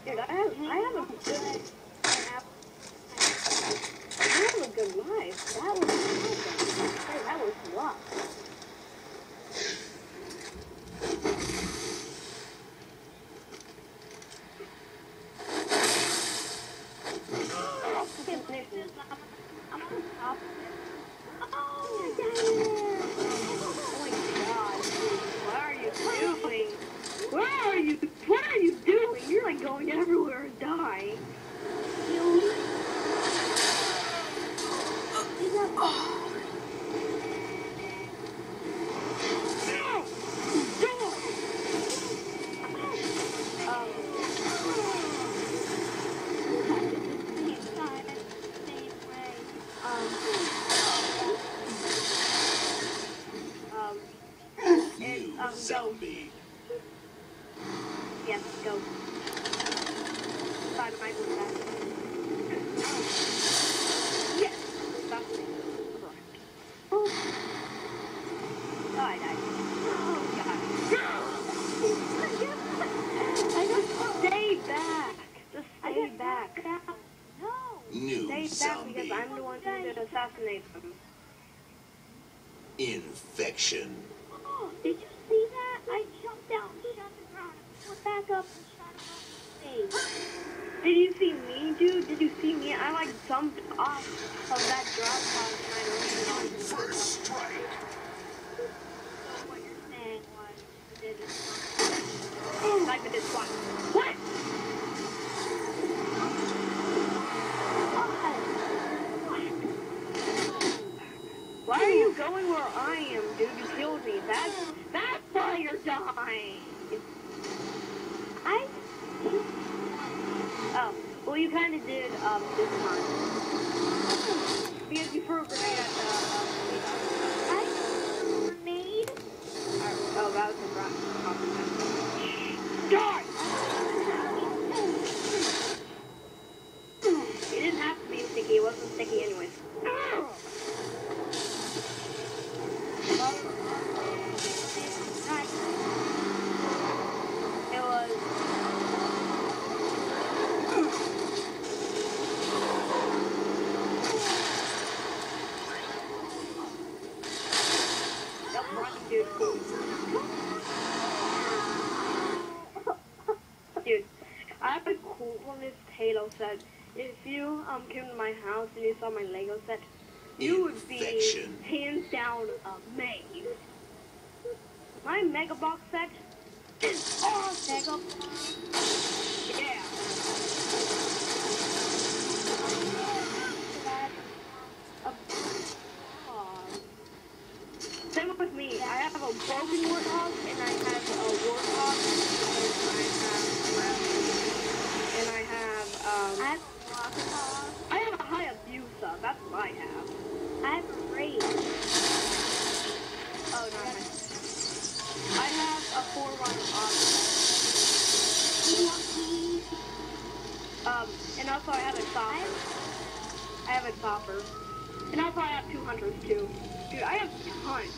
Dude, I have a good life. That was awesome. Hey, that was luck. I'm on top of it. Oh my god. What are you doing? What are you doing? You're like going everywhere and dying. Zombie. Yes, go. Bye, Michael. Yes. Stop. Oh, I died. Oh, God. I just stay back. Just stay back. No. New Stay back zombie. because I'm the one who did assassinate them. Infection. Oh, did you see that? I jumped out and shot the ground. Went back up and shot him off the stage. Did you see me, dude? Did you see me? I like jumped off of that drop pod and I landed on the First strike. So what you're saying was you did it. Like I did twice. What? Why are you going where I am, dude? You killed me. That's why you're dying. Oh, well, you kind of did this time. Because you threw a grenade at the Grenade? Oh, that was a rock. Die! It didn't have to be sticky. It wasn't sticky anyways. It was... Dude, I have a coolness Halo set. If you came to my house and you saw my Lego set, you would be hands down amazed. My Mega Box set is awesome. Yeah. Same with me. I have a broken warthog and I have a warthog and I have I have a Hayabusa. That's what I have. I have a raid. Oh no. I have a 4-runner and also I have a chopper. I have a chopper. And also I have 2 hunters too. Dude, I have tons.